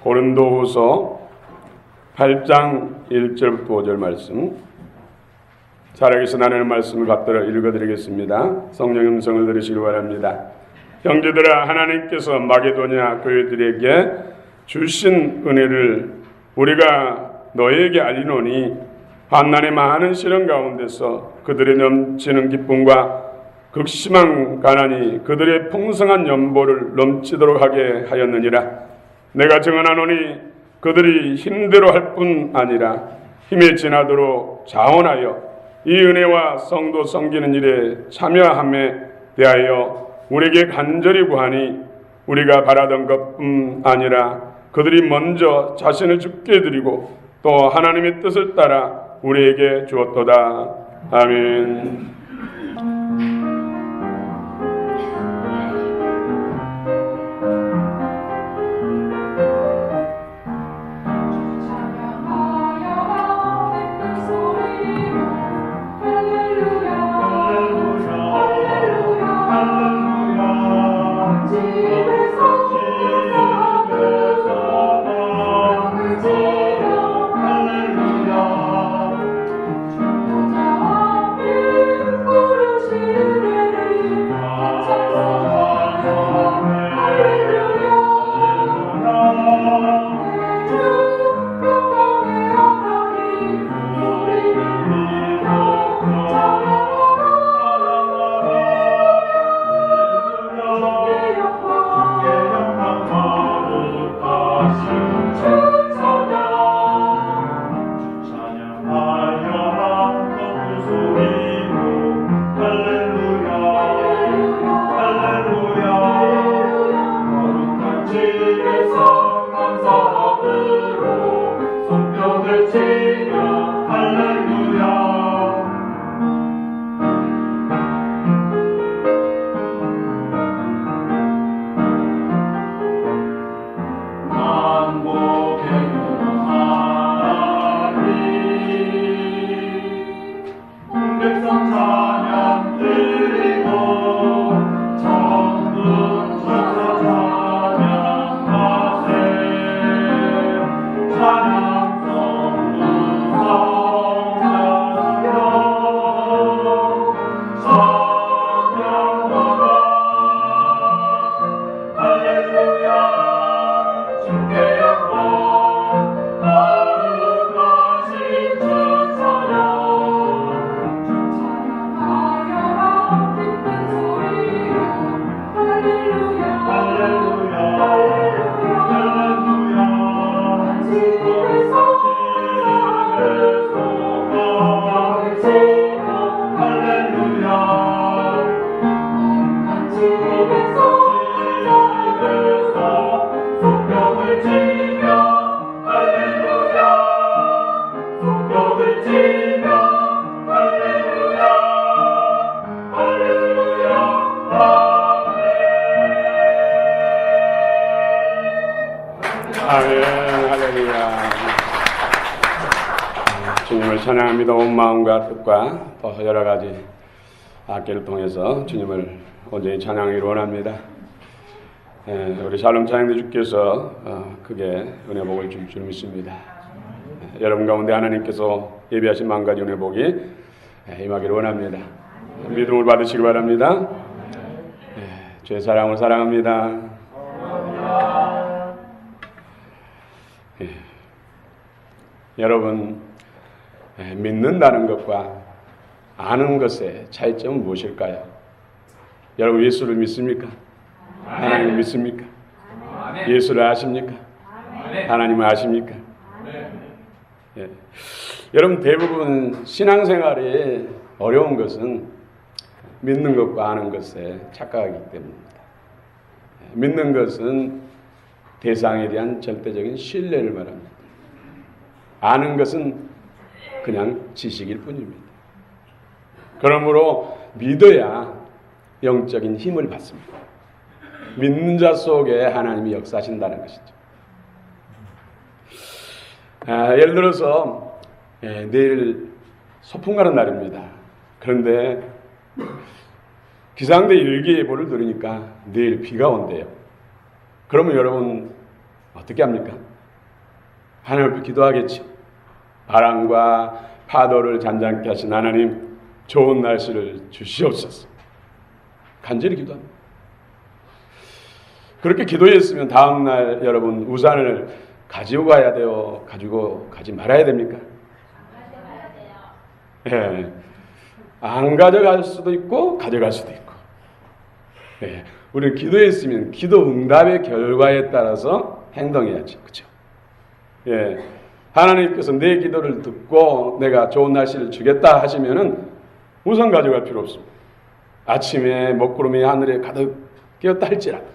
고린도후서 8장 1절부터 5절 말씀, 살아계신 하나님의 말씀을 받들어 읽어드리겠습니다. 성령의 음성을 들으시기 바랍니다. 형제들아, 하나님께서 마게도냐 교회들에게 주신 은혜를 우리가 너희에게 알리노니, 환난의 많은 시련 가운데서 그들의 넘치는 기쁨과 극심한 가난이 그들의 풍성한 연보를 넘치도록 하게 하였느니라. 내가 증언하노니 그들이 힘대로 할 뿐 아니라 힘에 지나도록 자원하여 이 은혜와 성도 섬기는 일에 참여함에 대하여 우리에게 간절히 구하니, 우리가 바라던 것뿐 아니라 그들이 먼저 자신을 죽게 드리고 또 하나님의 뜻을 따라 우리에게 주었도다. 아멘. 주님을 찬양합니다. 온 마음과 뜻과 또 여러 가지 악기를 통해서 주님을 온전히 찬양하기를 원합니다. 우리 샬롬 찬양대 주께서 크게 은혜 복을 줄 줄 믿습니다. 여러분 가운데 하나님께서 예비하신 만 가지 은혜 복이 임하기를 원합니다. 믿음을 받으시기 바랍니다. 주의 사랑을 사랑합니다. 여러분, 믿는다는 것과 아는 것의 차이점은 무엇일까요? 여러분, 예수를 믿습니까? 하나님을 믿습니까? 예수를 아십니까? 하나님을 아십니까? 여러분, 대부분 신앙생활이 어려운 것은 믿는 것과 아는 것에 착각하기 때문입니다. 믿는 것은 대상에 대한 절대적인 신뢰를 말합니다. 아는 것은 그냥 지식일 뿐입니다. 그러므로 믿어야 영적인 힘을 받습니다. 믿는 자 속에 하나님이 역사하신다는 것이죠. 예를 들어서 내일 소풍 가는 날입니다. 그런데 기상대 일기예보를 들으니까 내일 비가 온대요. 그러면 여러분 어떻게 합니까? 하나님 앞에 기도하겠지. 바람과 파도를 잔잔케 하신 하나님, 좋은 날씨를 주시옵소서. 간절히 기도합니다. 그렇게 기도했으면 다음날 여러분 우산을 가지고 가야 돼요? 가지고 가지 말아야 됩니까? 예. 안 가져갈 수도 있고 가져갈 수도 있고. 예. 우리는 기도했으면 기도 응답의 결과에 따라서 행동해야지. 그렇죠? 예. 하나님께서 내 기도를 듣고 내가 좋은 날씨를 주겠다 하시면은 우산 가져갈 필요 없습니다. 아침에 먹구름이 하늘에 가득 끼었다 할지라도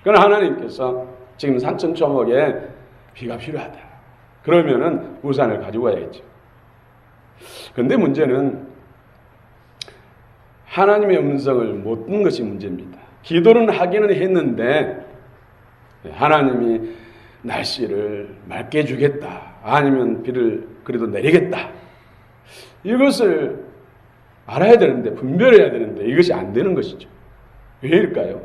그러나 하나님께서 지금 산천초목에 비가 필요하다. 그러면은 우산을 가지고 가야겠죠. 그런데 문제는 하나님의 음성을 못 듣는 것이 문제입니다. 기도는 하기는 했는데 하나님이 날씨를 맑게 해주겠다. 아니면 비를 그래도 내리겠다. 이것을 알아야 되는데, 분별해야 되는데 이것이 안 되는 것이죠. 왜일까요?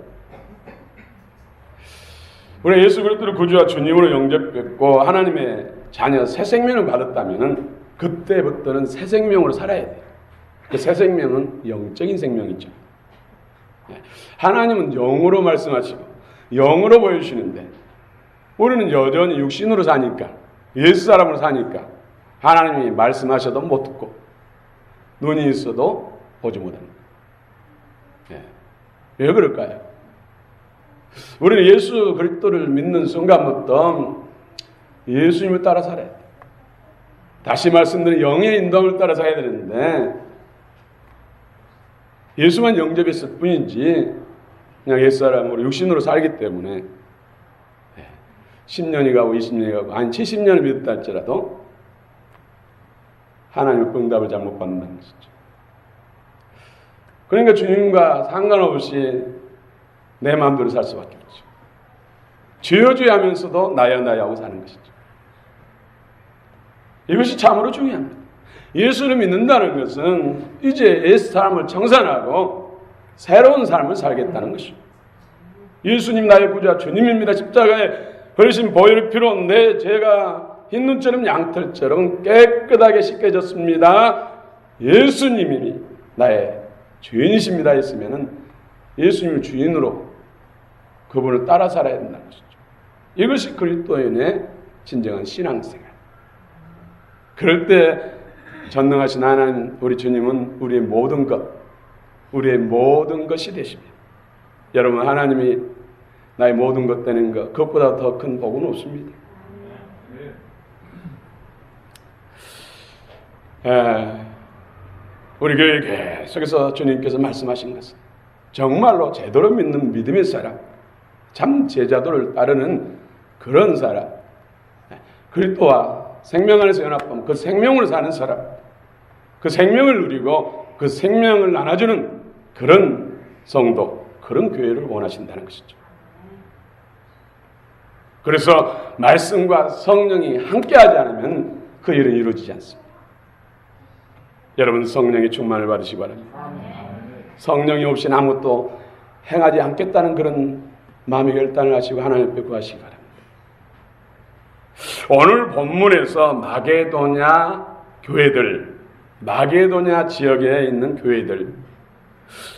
우리 예수 그리스도를 구주와 주님으로 영접했고 하나님의 자녀 새 생명을 받았다면 그때부터는 새 생명으로 살아야 돼요. 그 새 생명은 영적인 생명이죠. 하나님은 영으로 말씀하시고 영으로 보여주시는데 우리는 여전히 육신으로 사니까, 예수 사람으로 사니까 하나님이 말씀하셔도 못 듣고 눈이 있어도 보지 못합니다. 왜 그럴까요? 우리는 예수 그리스도를 믿는 순간부터 예수님을 따라 살아야 돼요. 다시 말씀드린 영의 인도함을 따라 살아야 되는데 예수만 영접했을 뿐이지 그냥 옛사람으로 육신으로 살기 때문에 10년이 가고 20년이 가고 아니 70년을 믿었다 할지라도 하나님의 응답을 잘못 받는다는 것이죠. 그러니까 주님과 상관없이 내 마음대로 살 수밖에 없죠. 주여 주여 하면서도 나야 나야 하고 사는 것이죠. 이것이 참으로 중요합니다. 예수를 믿는다는 것은 이제 옛 사람을 청산하고 새로운 삶을 살겠다는 것이죠. 예수님 나의 구주와 주님입니다. 십자가에 흘리신 보혈의 피로 내 죄가 흰눈처럼 양털처럼 깨끗하게 씻겨졌습니다. 예수님이 나의 주인이십니다 했으면은 예수님을 주인으로 그분을 따라 살아야 된다는 것이죠. 이것이 그리스도인의 진정한 신앙생활. 그럴 때 전능하신 하나님 우리 주님은 우리의 모든 것이 되십니다. 여러분 하나님이 나의 모든 것 되는 것 그것보다 더 큰 복은 없습니다. 우리 교회 계속해서 주님께서 말씀하신 것은 정말로 제대로 믿는 믿음의 사람, 참 제자도를 따르는 그런 사람, 그리스도와 생명 안에서 연합하면 그 생명으로 사는 사람, 그 생명을 누리고 그 생명을 나눠주는 그런 성도, 그런 교회를 원하신다는 것이죠. 그래서 말씀과 성령이 함께하지 않으면 그 일은 이루어지지 않습니다. 여러분 성령의 충만을 받으시기 바랍니다. 성령이 없이는 아무것도 행하지 않겠다는 그런 마음의 결단을 하시고 하나님 앞에 구하시기 바랍니다. 오늘 본문에서 마게도냐 교회들, 마게도냐 지역에 있는 교회들,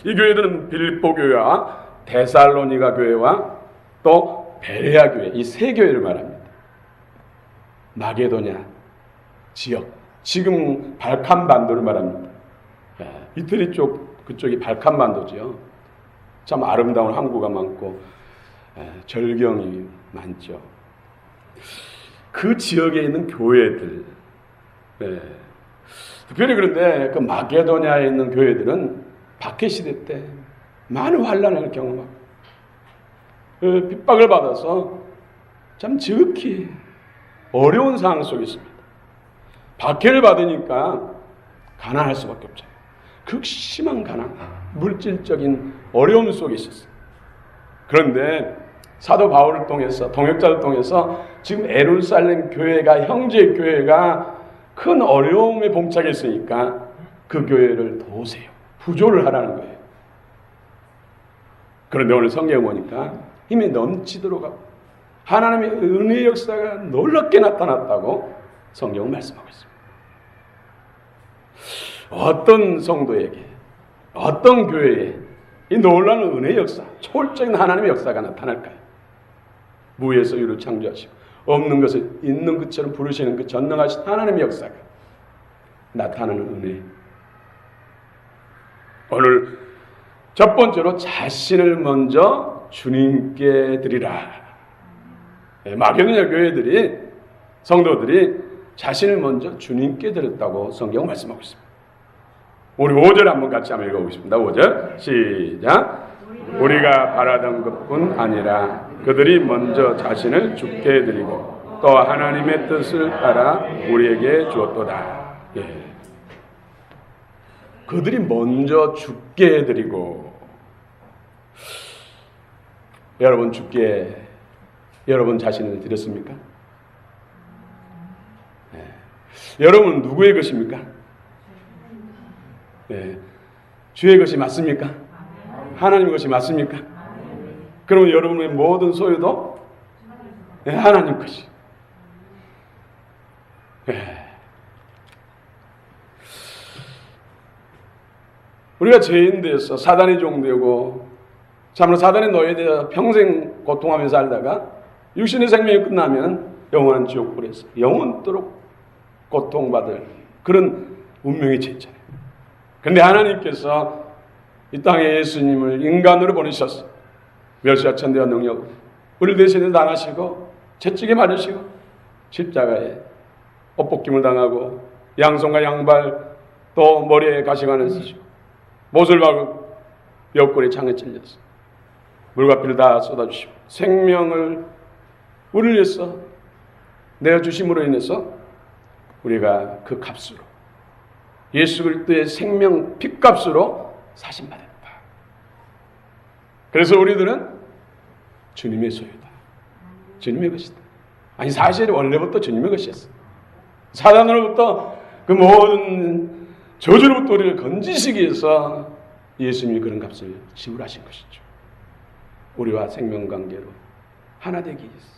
이 교회들은 빌립보 교회와 데살로니가 교회와 또 베레아 교회, 이 세 교회를 말합니다. 마게도냐 지역, 지금 발칸반도를 말합니다. 이태리 쪽 그쪽이 발칸반도죠. 참 아름다운 항구가 많고 절경이 많죠. 그 지역에 있는 교회들, 특별히 그런데 그 마게도냐에 있는 교회들은 박해 시대 때 많은 환난을 경험하고 핍박을 받아서 참 지극히 어려운 상황 속에 있습니다. 박해를 받으니까 가난할 수밖에 없잖아요. 극심한 가난, 물질적인 어려움 속에 있었어요. 그런데 사도 바울을 통해서, 동역자를 통해서 지금 예루살렘 교회가, 형제 교회가 큰 어려움에 봉착했으니까 그 교회를 도우세요. 부조를 하라는 거예요. 그런데 오늘 성경에 보니까 힘이 넘치도록 하고 하나님의 은혜의 역사가 놀랍게 나타났다고 성경은 말씀하고 있습니다. 어떤 성도에게, 어떤 교회에 이 놀라운 은혜의 역사, 초월적인 하나님의 역사가 나타날까요? 무에서 유를 창조하시고 없는 것을 있는 것처럼 부르시는 그 전능하신 하나님의 역사가 나타나는 은혜. 오늘 첫 번째로 자신을 먼저 주님께 드리라. 마게도냐 교회들이, 성도들이 자신을 먼저 주님께 드렸다고 성경 말씀하고 있습니다. 우리 5절 한번 같이 한번 읽어보겠습니다. 5절 시작. 우리가 바라던 것뿐 아니라 그들이 먼저 자신을 주께 드리고 또 하나님의 뜻을 따라 우리에게 주었도다. 예. 그들이 먼저 주께 드리고, 여러분 주께 여러분 자신을 드렸습니까? 네. 여러분 누구의 것입니까? 네. 주의 것이 맞습니까? 하나님 것이 맞습니까? 그러면 여러분의 모든 소유도 네, 하나님 것이. 네. 우리가 죄인 되어서 사단의 종되고 참으로 사단의 노예되어 평생 고통하며 살다가 육신의 생명이 끝나면 영원한 지옥불에서 영원토록 고통받을 그런 운명이 있잖아요. 그런데 하나님께서 이 땅에 예수님을 인간으로 보내셨어. 멸시와 천대와 능력 우리 대신에 당하시고 채찍에 맞으시고 십자가에 옷벗김을 당하고 양손과 양발 또 머리에 가시관을 쓰시고 못을 박고 옆구리에 창에 찔렸어. 물과 피를 다 쏟아주시고 생명을 우리를 위해서 내어주심으로 인해서 우리가 그 값으로 예수 그리스도의 생명 핏값으로 사신받았다. 그래서 우리들은 주님의 소유다. 주님의 것이다. 아니 사실 원래부터 주님의 것이었어. 사단으로부터 그 모든 저주로부터 우리를 건지시기 위해서 예수님이 그런 값을 지불하신 것이죠. 우리와 생명관계로 하나 되기 위해서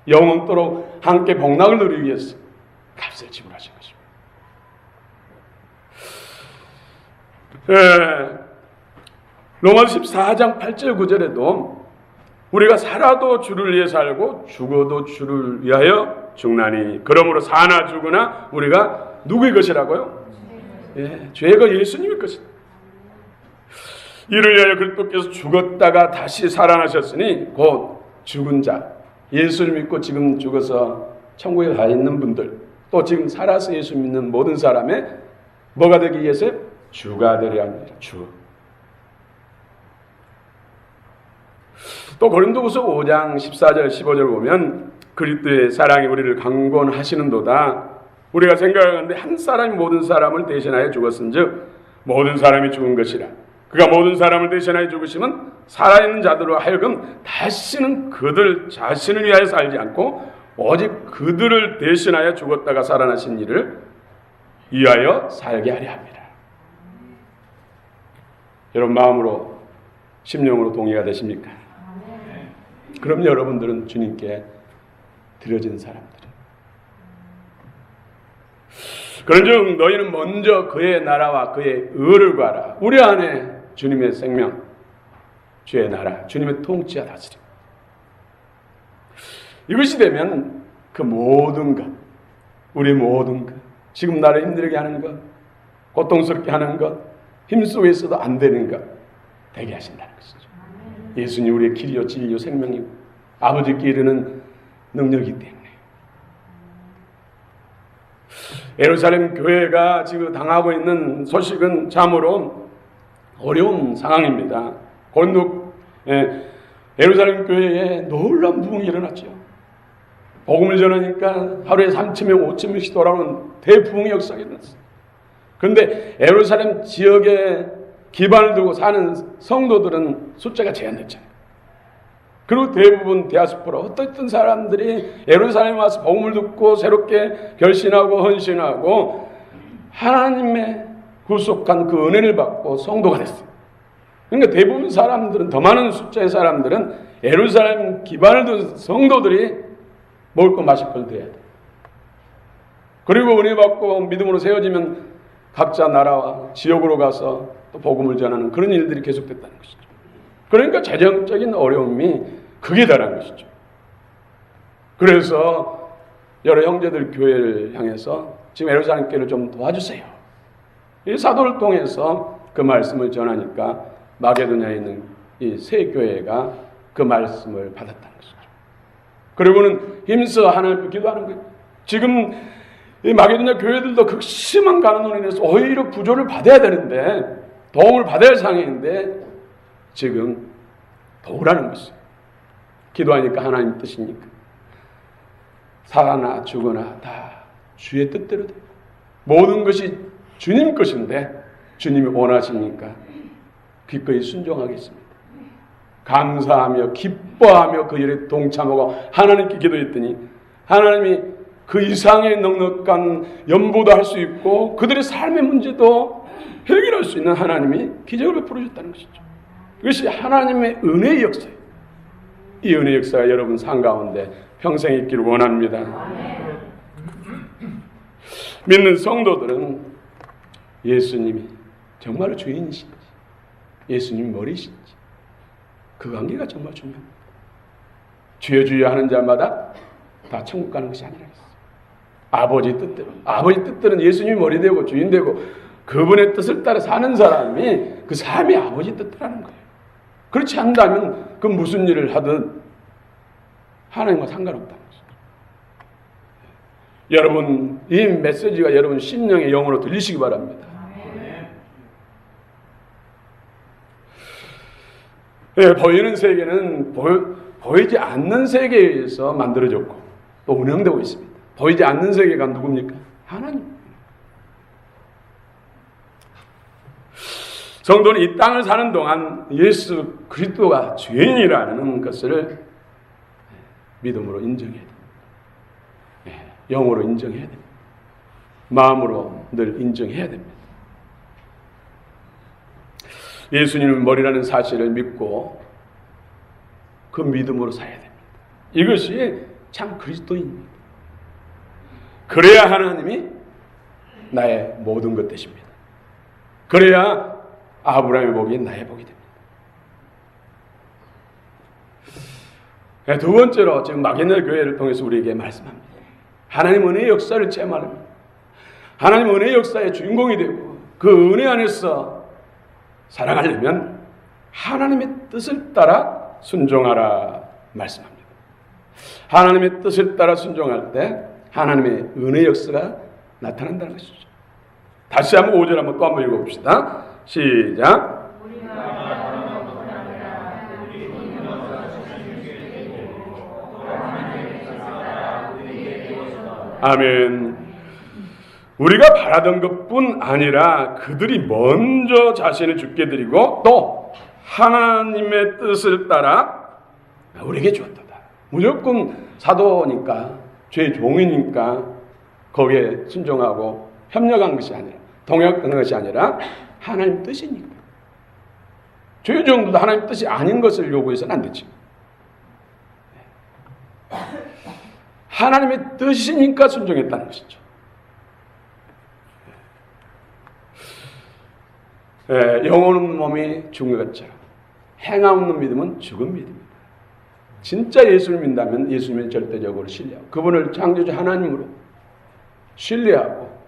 영원토록 함께 복락을 누리기 위해서 값을 지불하신 것입니다. 로마서 14장 8절 9절에도 우리가 살아도 주를 위해 살고 죽어도 주를 위하여 죽나니 그러므로 사나 죽으나 우리가 누구의 것이라고요? 주의 것 예수님의 것이다. 이를 위하여 그리스도께서 죽었다가 다시 살아나셨으니 곧 죽은 자, 예수를 믿고 지금 죽어서 천국에 가 있는 분들, 또 지금 살아서 예수 믿는 모든 사람의 뭐가 되기 위해서? 주가 되려 합니다. 주. 또 고린도후서 5장 14절 15절 보면 그리스도의 사랑이 우리를 강권하시는도다. 우리가 생각하는데 한 사람이 모든 사람을 대신하여 죽었은즉 모든 사람이 죽은 것이라. 그가 모든 사람을 대신하여 죽으시면 살아있는 자들로 하여금 다시는 그들 자신을 위하여 살지 않고 오직 그들을 대신하여 죽었다가 살아나신 이를 위하여 살게 하려 합니다. 여러분 마음으로 심령으로 동의가 되십니까? 그럼 여러분들은 주님께 드려진 사람들이에요. 그런즉 너희는 먼저 그의 나라와 그의 의를 구하라. 우리 안에 주님의 생명, 주의 나라, 주님의 통치와 다스림. 이것이 되면 그 모든 것, 우리 모든 것, 지금 나를 힘들게 하는 것, 고통스럽게 하는 것, 힘 속에 있어도 안 되는 것 되게 하신다는 것이죠. 예수님 우리의 길이요 진리요 생명이고 아버지께 이르는 능력이기 때문에. 예루살렘 교회가 지금 당하고 있는 소식은 참으로 어려운 상황입니다. 고린도 예루살렘 교회에 놀라운 부흥이 일어났죠. 복음을 전하니까 하루에 3,000명, 5,000명씩 돌아오는 대부흥의 역사가 일어났어요. 그런데 예루살렘 지역에 기반을 두고 사는 성도들은 숫자가 제한됐잖아요. 그리고 대부분 디아스포라, 어떤 사람들이 예루살렘에 와서 복음을 듣고 새롭게 결신하고 헌신하고 하나님의 구속한 그 은혜를 받고 성도가 됐어요. 그러니까 대부분 사람들은, 더 많은 숫자의 사람들은 예루살렘 기반을 둔 성도들이 먹을 것 마실 걸 드려야 돼. 그리고 은혜 받고 믿음으로 세워지면 각자 나라와 지역으로 가서 또 복음을 전하는 그런 일들이 계속됐다는 것이죠. 그러니까 재정적인 어려움이 극에 달한 것이죠. 그래서 여러 형제들 교회를 향해서 지금 예루살렘 교회를 좀 도와주세요. 이 사도를 통해서 그 말씀을 전하니까 마게도냐에 있는 이 새 교회가 그 말씀을 받았다는 것이죠. 그리고는 힘써 하나님께 기도하는 거예요. 지금 이 마게도냐 교회들도 극심한 가난으로 인해서 오히려 구조를 받아야 되는데, 도움을 받아야 할 상황인데 지금 도우라는 것이에요. 기도하니까 하나님 뜻이니까. 살아나 죽으나 다 주의 뜻대로 돼요. 모든 것이 주님 것인데 주님이 원하시니까 기꺼이 순종하겠습니다. 감사하며 기뻐하며 그 일에 동참하고 하나님께 기도했더니 하나님이 그 이상의 넉넉한 연보도 할 수 있고 그들의 삶의 문제도 해결할 수 있는 하나님이 기적을 베풀어 줬다는 것이죠. 이것이 하나님의 은혜의 역사예요. 이 은혜의 역사가 여러분 삶 가운데 평생 있기를 원합니다. 믿는 성도들은 예수님이 정말로 주인이신지, 예수님이 머리신지 그 관계가 정말 중요합니다. 주여 주여 하는 자마다 다 천국 가는 것이 아니라 했어요. 아버지 뜻대로, 아버지 뜻대로는 예수님이 머리 되고 주인 되고 그분의 뜻을 따라 사는 사람이 그 삶이 아버지 뜻대로라는 거예요. 그렇지 않다면 그 무슨 일을 하든 하나님과 상관없다는 것이죠. 여러분, 이 메시지가 여러분 심령의 영으로 들리시기 바랍니다. 네, 보이는 세계는 보이지 않는 세계에 의해서 만들어졌고 또 운영되고 있습니다. 보이지 않는 세계가 누굽니까? 하나님. 성도는 이 땅을 사는 동안 예수 그리스도가 주인이라는 것을 믿음으로 인정해야 됩니다. 영으로 인정해야 됩니다. 마음으로 늘 인정해야 됩니다. 예수님은 머리라는 사실을 믿고 그 믿음으로 살아야 됩니다. 이것이 참 그리스도인입니다. 그래야 하나님이 나의 모든 것 되십니다. 그래야 아브라함의 복이 나의 복이 됩니다. 두 번째로 지금 마게도냐 교회를 통해서 우리에게 말씀합니다. 하나님 은혜의 역사를 체험합니다. 하나님 은혜의 역사의 주인공이 되고 그 은혜 안에서 살아가려면 하나님의 뜻을 따라 순종하라 말씀합니다. 하나님의 뜻을 따라 순종할 때 하나님의 은혜의 역사가 나타난다는 것이죠. 다시 한번 5절 한번 또 한번 읽어봅시다. 시작. 아멘. 우리가 바라던 것뿐 아니라 그들이 먼저 자신을 주께 드리고 또 하나님의 뜻을 따라 우리에게 주었다. 무조건 사도니까 죄의 종이니까 거기에 순종하고 협력한 것이 아니라 동역한 것이 아니라 하나님 뜻이니까. 죄의 종도 하나님 뜻이 아닌 것을 요구해서는 안 되지. 하나님의 뜻이니까 순종했다는 것이죠. 영 없는 몸이 죽은 것처럼 행함 없는 믿음은 죽은 믿음입니다. 진짜 예수를 믿는다면 예수님을 절대적으로 신뢰하고 그분을 창조주 하나님으로 신뢰하고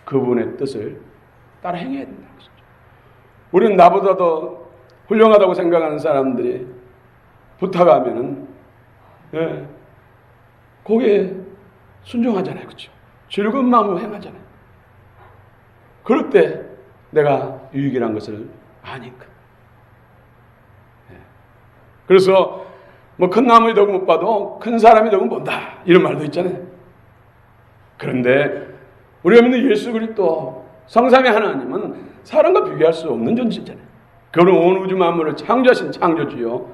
그분의 뜻을 따라 행해야 된다는 것이죠. 우리는 나보다 더 훌륭하다고 생각하는 사람들이 부탁하면은 거기에 순종하잖아요. 그렇죠? 즐거운 마음으로 행하잖아요. 그럴 때 내가 유익이란 것을 아니까. 그래서 뭐 큰 나무의 덕을 못 봐도 큰 사람의 덕은 본다 이런 말도 있잖아요. 그런데 우리가 믿는 예수 그리스도 성삼위 하나님은 사람과 비교할 수 없는 존재잖아요. 그는 온 우주 만물을 창조하신 창조주요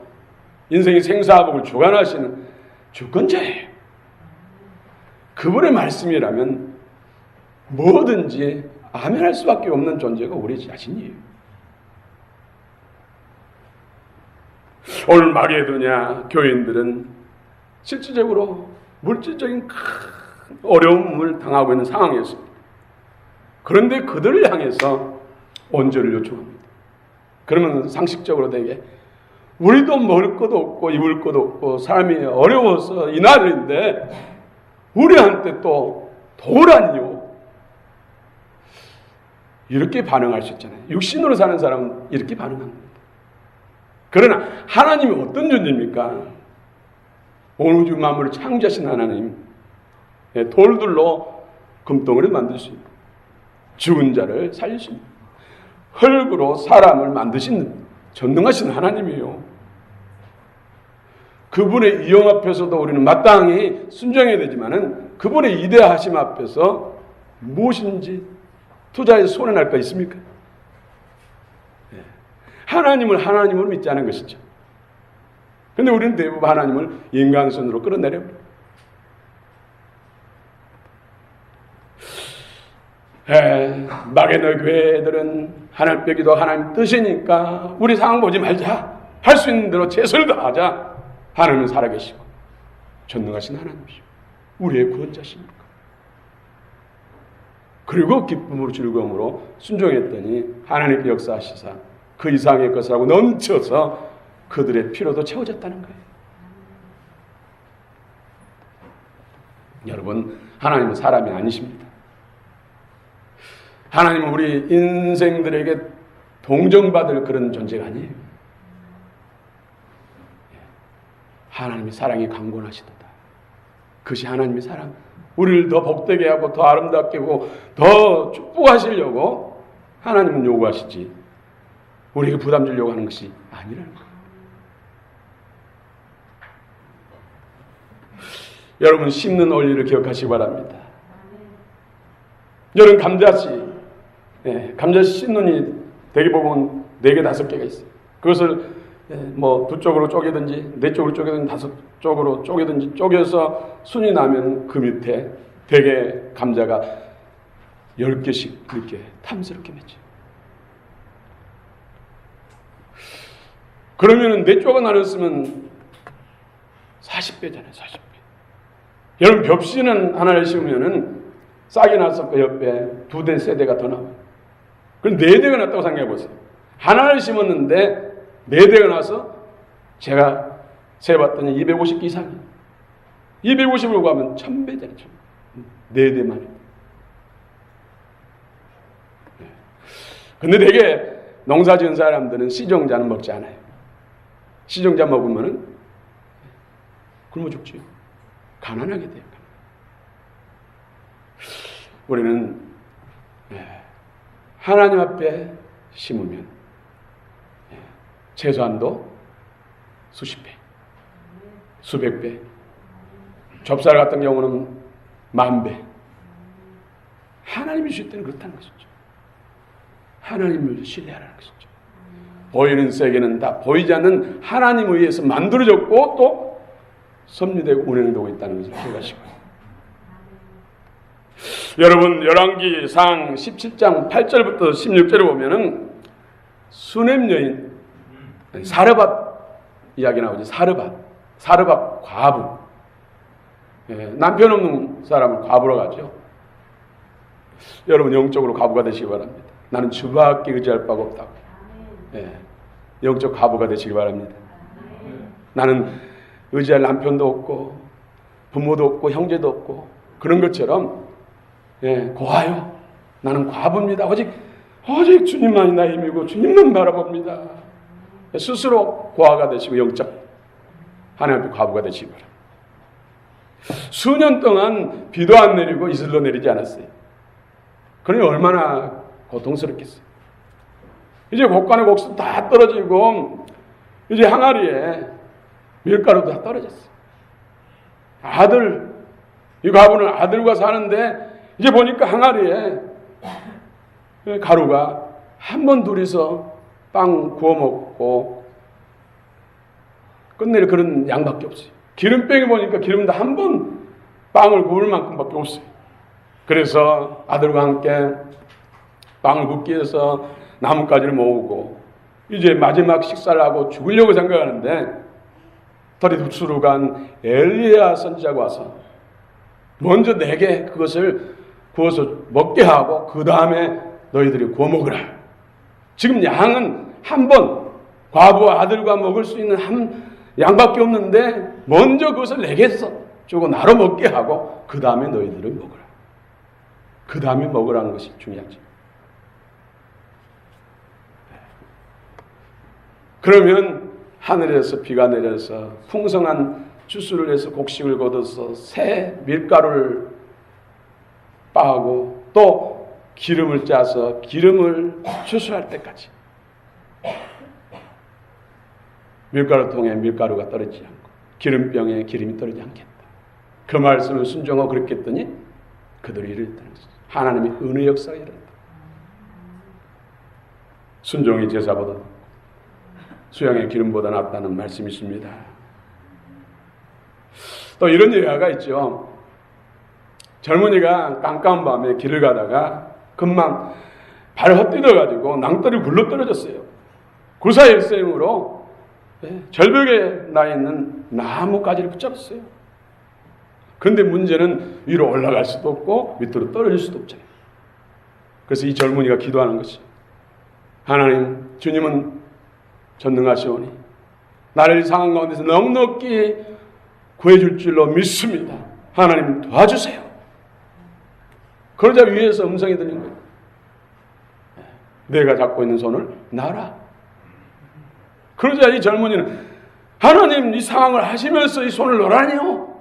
인생의 생사복을 주관하시는 주권자예요. 그분의 말씀이라면 뭐든지 아멘할 수밖에 없는 존재가 우리 자신이에요. 오늘 마게도냐 교인들은 실질적으로 물질적인 큰 어려움을 당하고 있는 상황이었습니다. 그런데 그들을 향해서 언제를 요청합니다. 그러면 상식적으로 되게 우리도 먹을 것도 없고 입을 것도 없고 삶이 어려워서 이날인데 우리한테 또 도라니요. 이렇게 반응할 수 있잖아요. 육신으로 사는 사람은 이렇게 반응합니다. 그러나 하나님이 어떤 존재입니까? 온 우주 만물을 창조하신 하나님, 돌들로 금덩이를 만드신, 죽은 자를 살리신, 흙으로 사람을 만드신 전능하신 하나님이에요. 그분의 이용 앞에서도 우리는 마땅히 순종해야 되지만은 그분의 이대하심 앞에서 무엇인지 투자에 손해날 거 있습니까? 하나님을 하나님으로 믿지 않은 것이죠. 그런데 우리는 대부분 하나님을 인간선으로 끌어내려버려요. 마게도 교회들은 하나님 빼기도 하나님 뜻이니까 우리 상황 보지 말자. 할 수 있는 대로 최선을 다하자. 하나님은 살아계시고 전능하신 하나님이시고 우리의 구원자십니까? 그리고 기쁨으로 즐거움으로 순종했더니 하나님께 역사하시사 그 이상의 것을 하고 넘쳐서 그들의 피로도 채워졌다는 거예요. 여러분, 하나님은 사람이 아니십니다. 하나님은 우리 인생들에게 동정받을 그런 존재가 아니에요. 하나님이 사랑이 강권하시도다. 그것이 하나님의 사랑. 우리를 더 복되게 하고 더 아름답게 하고 더 축복하시려고 하나님은 요구하시지 우리에게 부담 주려고 하는 것이 아니라는 거예요. 여러분, 심는 원리를 기억하시기 바랍니다. 여러분, 감자씨 씨눈이 대개 보면 4개, 5개가 있어요. 그것을 뭐 두 쪽으로 쪼개든지 네 쪽으로 쪼개든지 5 쪽으로 쪼개든지 쪼개서 순이 나면 그 밑에 대개 감자가 10개씩 이렇게 탐스럽게 맺죠. 그러면은 네 쪽을 나눴으면 40배잖아요. 40배. 여러분, 벽시는 하나를 심으면은 싹이 나서 그 옆에 2대, 3대가 더 나와요. 그럼 4대가 났다고 생각해 보세요. 하나를 심었는데 4대가 나서 제가 세봤더니 250개 이상이에요. 250으로 가면 1000배잖아요. 4대만. 근데 되게 농사 지은 사람들은 시종자는 먹지 않아요. 시종자 먹으면은 굶어 죽지요. 가난하게 돼요. 우리는 하나님 앞에 심으면 최소한도 수십 배, 수백 배, 접살 같은 경우는 10,000배. 하나님이 주실 때는 그렇다는 것이죠. 하나님을 신뢰하라는 것이죠. 보이는 세계는 다 보이지 않는 하나님에 의해서 만들어졌고 또 섭리되고 운행되고 있다는 것을 기억하시고요. 여러분, 열왕기상 17장 8절부터 16절을 보면은 수넴 여인 사르밧 이야기 나오죠. 사르밧 과부. 남편 없는 사람을 과부로 가죠. 여러분, 영적으로 과부가 되시기 바랍니다. 나는 주밖에 의지할 바가 없다고. 영적 과부가 되시기 바랍니다. 나는 의지할 남편도 없고 부모도 없고 형제도 없고 그런 것처럼 고아요. 나는 과부입니다. 오직 주님만이 나의 힘이고 주님만 바라봅니다. 스스로 고아가 되시고 영적 하나님 앞에 과부가 되시기 바랍니다. 수년 동안 비도 안 내리고 이슬도 내리지 않았어요. 그러니 얼마나 고통스럽겠어요. 이제 곡간의 곡수 다 떨어지고 이제 항아리에 밀가루도 다 떨어졌어요. 이 과부는 아들과 사는데 이제 보니까 항아리에 가루가 한 번 둘이서 빵 구워 먹고 끝낼 그런 양밖에 없어요. 기름병에 보니까 기름도 한 번 빵을 구울 만큼밖에 없어요. 그래서 아들과 함께 빵을 굽기 위해서 나뭇가지를 모으고 이제 마지막 식사를 하고 죽으려고 생각하는데 덜이 둑수로 간 엘리야 선지자가 와서 먼저 내게 그것을 구워서 먹게 하고 그 다음에 너희들이 구워 먹으라. 지금 양은 한 번 과부와 아들과 먹을 수 있는 한 양밖에 없는데 먼저 그것을 내게 주고 나로 먹게 하고 그 다음에 너희들은 먹으라. 그 다음에 먹으라는 것이 중요하지. 그러면 하늘에서 비가 내려서 풍성한 주스를 내서 곡식을 거둬서 새 밀가루를 빻고 또 기름을 짜서 기름을 추수할 때까지 밀가루통에 밀가루가 떨어지지 않고 기름병에 기름이 떨어지지 않겠다. 그 말씀을 순종하고 그렇게 했더니 그들이 이르렀다는 것이죠. 하나님의 은혜 역사가 일어났다. 순종이 제사보다 수양의 기름보다 낫다는 말씀이 있습니다. 또 이런 예화가 있죠. 젊은이가 깜깜한 밤에 길을 가다가 금방 발을 헛디뎌가지고 낭떠리 굴러 떨어졌어요. 구사일생으로 절벽에 나 있는 나무가지를 붙잡았어요. 그런데 문제는 위로 올라갈 수도 없고 밑으로 떨어질 수도 없잖아요. 그래서 이 젊은이가 기도하는 것이 하나님, 주님은 전능하시오니 나를 상한 가운데서 넉넉히 구해줄 줄로 믿습니다. 하나님 도와주세요. 그러자 위에서 음성이 들린 거예요. 내가 잡고 있는 손을 놔라. 그러자 이 젊은이는 하나님 이 상황을 하시면서 이 손을 놓으라니요.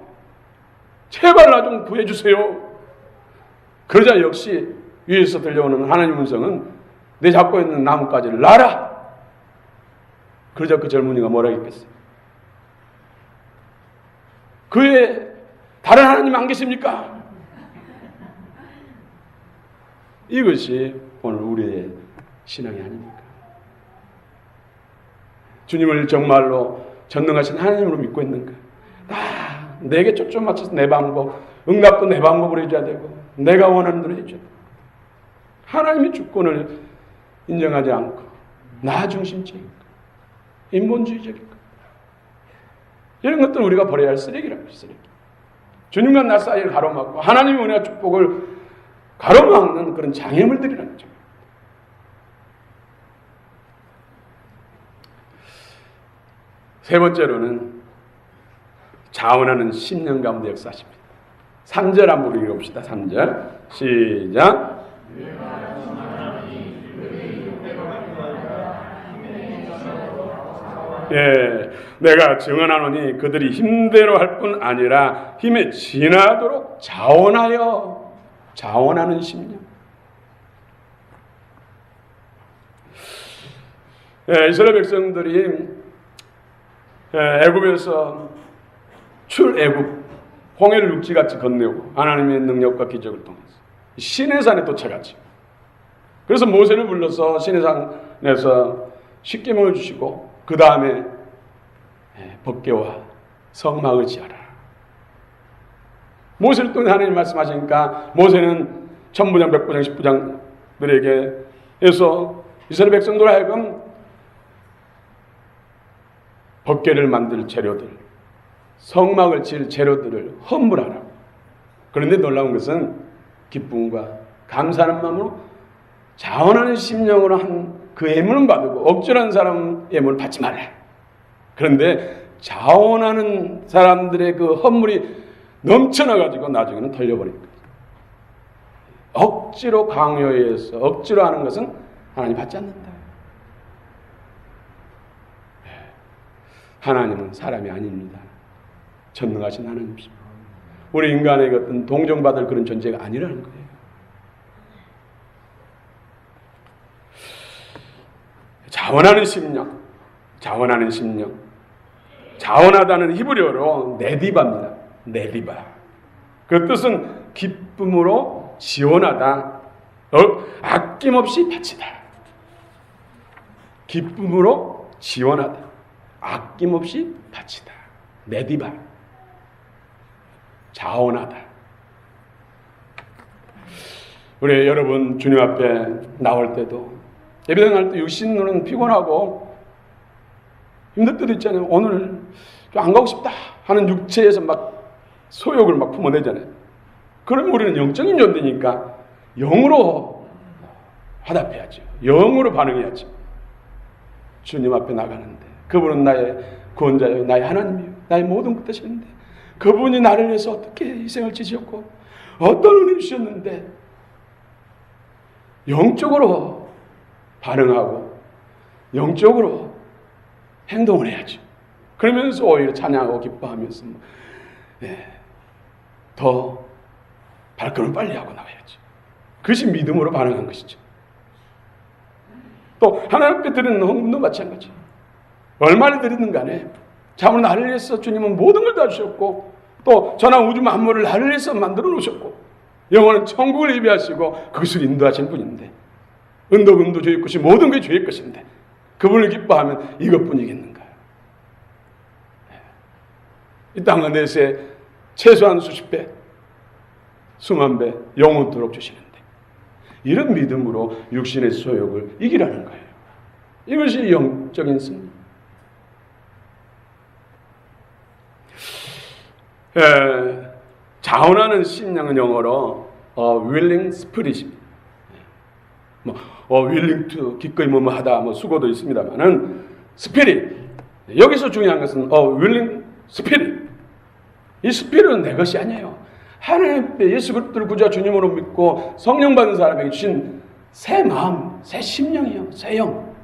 제발 나 좀 구해주세요. 그러자 역시 위에서 들려오는 하나님 음성은 내 잡고 있는 나뭇가지를 놔라. 그러자 그 젊은이가 뭐라 했겠어요? 그에 다른 하나님 안 계십니까? 이것이 오늘 우리의 신앙이 아닙니까? 주님을 정말로 전능하신 하나님으로 믿고 있는가? 내게 초점 맞춰서 내 방법, 응답도 내 방법으로 해줘야 되고 내가 원하는 대로 해줘야 되고 하나님의 주권을 인정하지 않고 나 중심적인 인본주의적인 것. 이런 것들은 우리가 버려야 할 쓰레기라고 해요. 쓰레기. 주님과 나 사이를 가로막고 하나님의 은혜와 축복을 가로막는 그런 장애물들이라는 거죠. 세 번째로는 자원하는 10년 가운데 역사하십니다. 3절 한번 읽어봅시다. 3절 시작. 예, 내가 증언하노니 그들이 힘대로 할 뿐 아니라 힘에 지나도록 자원하여 자원하는 10년. 예, 이스라엘 백성들이 애굽에서 출애굽 홍해를 육지같이 건너고 하나님의 능력과 기적을 통해서 시내산에 도착하죠. 그래서 모세를 불러서 시내산에서 십계명을 주시고 그 다음에 법궤와 성막을 지어라. 모세를 통해 하나님 말씀하시니까 모세는 천부장, 백부장, 십부장들에게 해서 이스라엘 백성들 하여금 법궤를 만들 재료들, 성막을 지을 재료들을 헌물하라. 그런데 놀라운 것은 기쁨과 감사하는 마음으로 자원하는 심령으로 한 그 예물은 받고 억지로 한 사람 예물을 받지 말라. 그런데 자원하는 사람들의 그 헌물이 넘쳐나가지고 나중에는 털려버립니다. 억지로 강요해서 억지로 하는 것은 하나님 받지 않는다. 하나님은 사람이 아닙니다. 전능하신 하나님이십니다. 우리 인간의 어떤 동정받을 그런 존재가 아니라는 거예요. 자원하는 심령, 자원하는 심령. 자원하다는 히브리어로 네디바입니다. 네디바. 그 뜻은 기쁨으로 지원하다, 아낌없이 바치다. 기쁨으로 지원하다, 아낌없이 바치다. 네디바. 자원하다. 우리 여러분 주님 앞에 나올 때도 예배당할 때 육신으로는 피곤하고 힘들 때도 있잖아요. 오늘 좀 안 가고 싶다 하는 육체에서 막 소욕을 막 품어내잖아요. 그러면 우리는 영적인 존재니까 영으로 화답해야죠. 영으로 반응해야죠. 주님 앞에 나가는데 그분은 나의 구원자요, 나의 하나님이요, 나의 모든 것 되시는데 그분이 나를 위해서 어떻게 희생을 지셨고 어떤 은혜를 주셨는데 영적으로 반응하고 영적으로 행동을 해야죠. 그러면서 오히려 찬양하고 기뻐하면서 더 발걸음 빨리 하고 나가야죠. 그것이 믿음으로 반응한 것이죠. 또 하나님께 드리는 헌금도 마찬가지. 얼마나 드리는 간에 참으로 나를 위해서 주님은 모든 걸 다 주셨고 또 전한 우주 만물을 나를 위해서 만들어 놓으셨고 영원한 천국을 예비하시고 그것을 인도하신 분인데 은도 주의 것이 모든 게 주의 것인데 그분을 기뻐하면 이것뿐이겠는가요? 이 땅과 내세 최소한 수십 배, 수만 배 영원토록 주시는데 이런 믿음으로 육신의 소욕을 이기라는 거예요. 이것이 영적인 승리. 자원하는 심령은 영어로 willing spirit입니다. willing to 기꺼이 뭐뭐 하다 수고도 있습니다만은 spirit 여기서 중요한 것은 willing spirit. 이 스피릿은 내 것이 아니에요. 하나님의 예수 그리스도를 구주와 주님으로 믿고 성령 받은 사람에게 주신 새 마음, 새 심령이요, 새 영.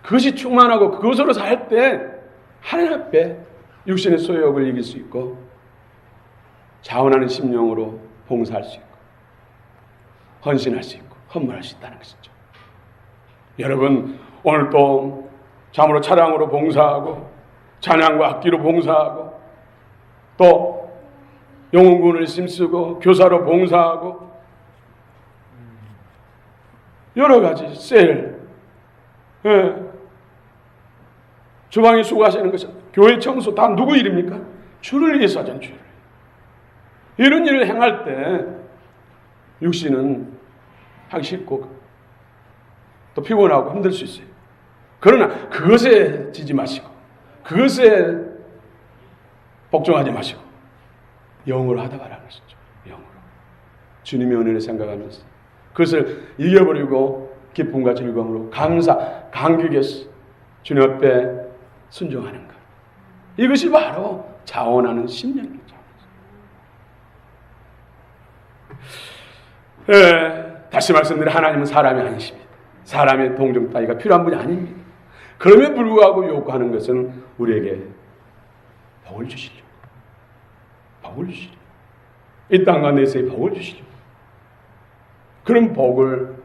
그것이 충만하고 그것으로 살 때 하나님 앞에 육신의 소욕을 이길 수 있고 자원하는 심령으로 봉사할 수 있고 헌신할 수 있고 헌물할 수 있다는 것이죠. 여러분 오늘 또 참으로 찬양으로 봉사하고 찬양과 악기로 봉사하고 또 영혼군을 힘쓰고 교사로 봉사하고 여러 가지 셀 주방에 수고하시는 것은 교회 청소 다 누구 일입니까? 주를 위해서 하잖아요. 주를. 이런 일을 행할 때 육신은 하기 싫고 또 피곤하고 힘들 수 있어요. 그러나 그것에 지지 마시고 그것에 복종하지 마시고 영으로 하다 가라는 것이죠. 영으로. 주님의 은혜를 생각하면서 그것을 이겨버리고 기쁨과 즐거움으로 감격해서 주님 앞에 순종하는 것. 이것이 바로 자원하는 심령이죠. 다시 말씀드려 하나님은 사람이 아니십니다. 사람의 동정 따위가 필요한 분이 아닙니다. 그럼에도 불구하고 요구하는 것은 우리에게 복을 주시려고. 복을 주시려고. 이 땅과 내세에 복을 주시려고. 그런 복을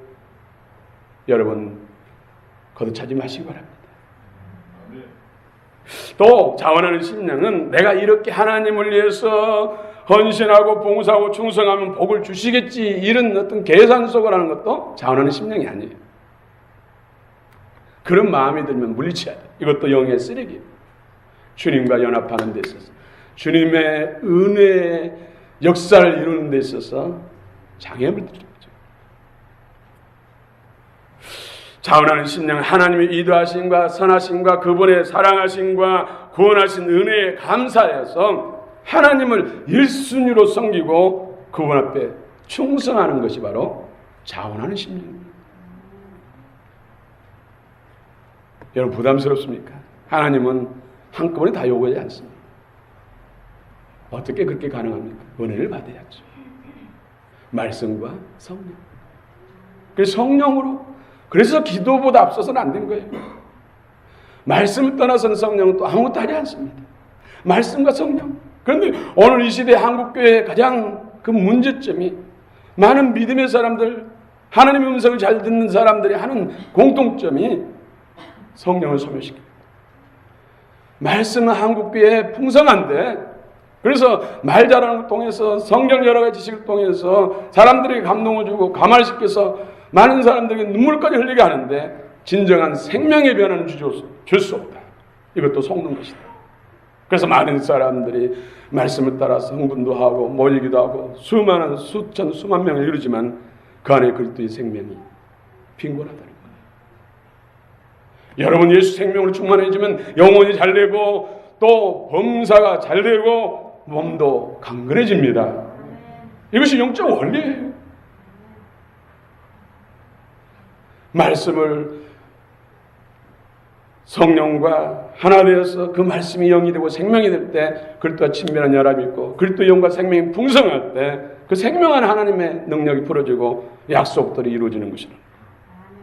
여러분 거듭차지 마시기 바랍니다. 또 자원하는 심령은 내가 이렇게 하나님을 위해서 헌신하고 봉사하고 충성하면 복을 주시겠지 이런 어떤 계산 속을 하는 것도 자원하는 심령이 아니에요. 그런 마음이 들면 물리쳐야 돼요. 이것도 영의 쓰레기예요. 주님과 연합하는 데 있어서 주님의 은혜의 역사를 이루는 데 있어서 장애물 드리는 거죠. 자원하는 심령은 하나님의 이도하심과 선하심과 그분의 사랑하심과 구원하신 은혜에 감사해서 하나님을 1순위로 섬기고 그분 앞에 충성하는 것이 바로 자원하는 심령입니다. 여러분 부담스럽습니까? 하나님은 한꺼번에 다 요구하지 않습니다. 어떻게 그렇게 가능합니까? 은혜를 받아야죠. 말씀과 성령. 그래서 성령으로. 그래서 기도보다 앞서서는 안 된 거예요. 말씀을 떠나서는 성령은 또 아무것도 하지 않습니다. 말씀과 성령. 그런데 오늘 이 시대 한국교회의 가장 그 문제점이 많은 믿음의 사람들, 하나님의 음성을 잘 듣는 사람들이 하는 공통점이 성령을 소멸시킵니다. 말씀은 한국교회에 풍성한데 그래서 말 잘하는 걸 통해서 성경 여러 가지 지식을 통해서 사람들에게 감동을 주고 감화시켜서 많은 사람들에게 눈물까지 흘리게 하는데 진정한 생명의 변화는 줄 수 없다. 이것도 속는 것이다. 그래서 많은 사람들이 말씀을 따라서 흥분도 하고 모이기도 하고 수많은 수천 수만 명을 이루지만 그 안에 그리스도의 생명이 빈곤하다는 거예요. 여러분 예수 생명으로 충만해지면 영혼이 잘되고 또 범사가 잘되고 몸도 강건해집니다. 이것이 영적 원리예요. 말씀을 성령과 하나 되어서 그 말씀이 영이 되고 생명이 될 때 그리스도와 친밀한 연합이 있고 그리스도의 영과 생명이 풍성할 때 그 생명한 하나님의 능력이 풀어지고 약속들이 이루어지는 것이라.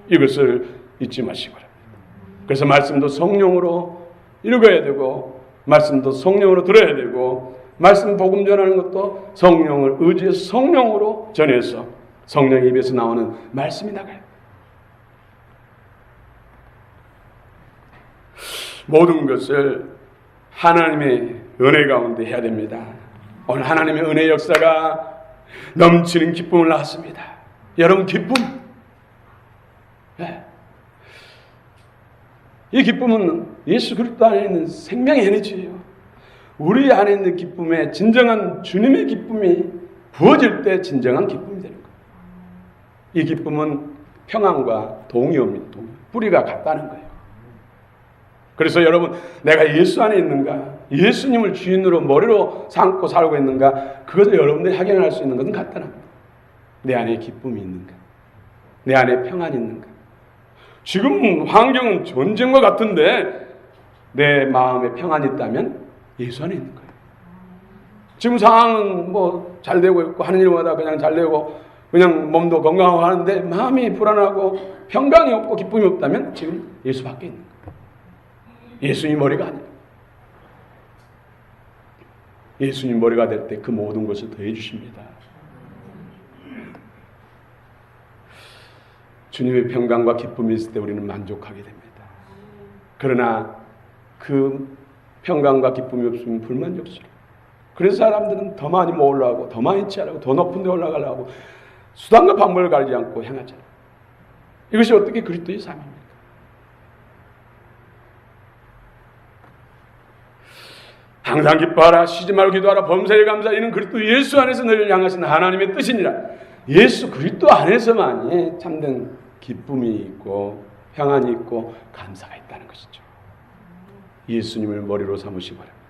이것을 잊지 마시기 바랍니다. 그래서 말씀도 성령으로 읽어야 되고 말씀도 성령으로 들어야 되고 말씀 복음 전하는 것도 성령을 의지해서 성령으로 전해서 성령의 입에서 나오는 말씀이 나가요. 모든 것을 하나님의 은혜 가운데 해야 됩니다. 오늘 하나님의 은혜 역사가 넘치는 기쁨을 낳았습니다. 여러분 기쁨, 네. 이 기쁨은 예수 그리스도 안에 있는 생명의 에너지예요. 우리 안에 있는 기쁨에 진정한 주님의 기쁨이 부어질 때 진정한 기쁨이 되는 거예요. 이 기쁨은 평안과 동의입니다. 뿌리가 같다는 거예요. 그래서 여러분 내가 예수 안에 있는가, 예수님을 주인으로 머리로 삼고 살고 있는가, 그것을 여러분들이 확인할 수 있는 것은 간단합니다. 내 안에 기쁨이 있는가, 내 안에 평안이 있는가. 지금 환경은 전쟁과 같은데 내 마음에 평안이 있다면 예수 안에 있는 거예요. 지금 상황은 뭐 잘 되고 있고 하는 일마다 그냥 잘 되고 그냥 몸도 건강하고 하는데 마음이 불안하고 평강이 없고 기쁨이 없다면 지금 예수 밖에 있는 거예요. 예수님 머리가 아니에요. 예수님 머리가 될 때 그 모든 것을 더해 주십니다. 주님의 평강과 기쁨이 있을 때 우리는 만족하게 됩니다. 그러나 그 평강과 기쁨이 없으면 불만족스러워요. 그래서 사람들은 더 많이 모으려고, 더 많이 취하려고, 더 높은 데 올라가려고 수단과 방법을 가리지 않고 향하잖아요. 이것이 어떻게 그리스도의 삶입니까? 항상 기뻐하라, 쉬지 말고 기도하라, 범사에 감사하라. 이는 그리스도 예수 안에서 너희를 향하신 하나님의 뜻이니라. 예수 그리스도 안에서만이 참된 기쁨이 있고 평안이 있고 감사가 있다는 것이죠. 예수님을 머리로 삼으시기 바랍니다.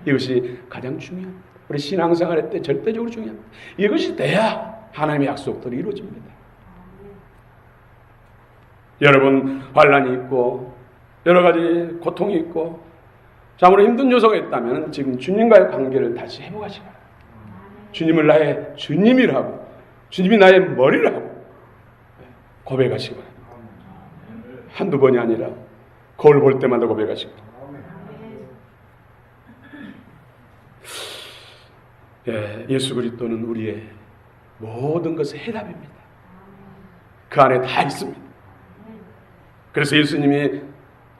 이것이 가장 중요합니다. 우리 신앙생활 때 절대적으로 중요합니다. 이것이 돼야 하나님의 약속들이 이루어집니다. 여러분 환난이 있고 여러 가지 고통이 있고 참으로 힘든 요소가 있다면 지금 주님과의 관계를 다시 회복하시기 바랍니다. 주님을 나의 주님이라고, 주님이 나의 머리라고 고백하시기 바랍니다. 한두 번이 아니라 거울 볼 때마다 고백하시기 바랍니다. 예수 그리스도는 우리의 모든 것의 해답입니다. 그 안에 다 있습니다. 그래서 예수님이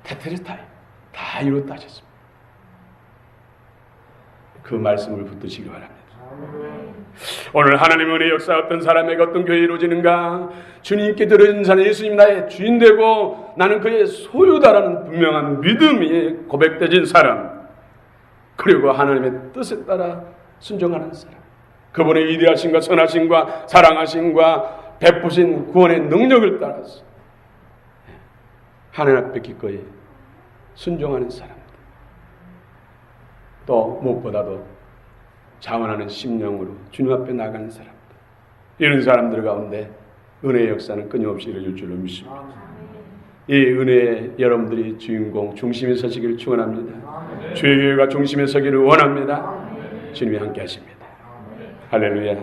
테텔레스타이 다 이뤘다 하셨습니다. 그 말씀을 붙드시기 바랍니다. 오늘 하나님의 은혜의 역사 어떤 사람에게 어떤 교회에 이루어지는가? 주님께 들어진 사람, 예수님 나의 주인 되고 나는 그의 소유다라는 분명한 믿음이 고백되진 사람, 그리고 하나님의 뜻에 따라 순종하는 사람, 그분의 위대하심과 선하심과 사랑하심과 베푸신 구원의 능력을 따라서 하나님 앞에 기꺼이 순종하는 사람, 또 무엇보다도 자원하는 심령으로 주님 앞에 나가는 사람들, 이런 사람들 가운데 은혜의 역사는 끊임없이 이루어질 줄로 믿습니다. 이 은혜에 여러분들이 주인공 중심에 서시기를 축원합니다. 주의 교회가 중심에 서기를 원합니다. 주님이 함께 하십니다. 할렐루야.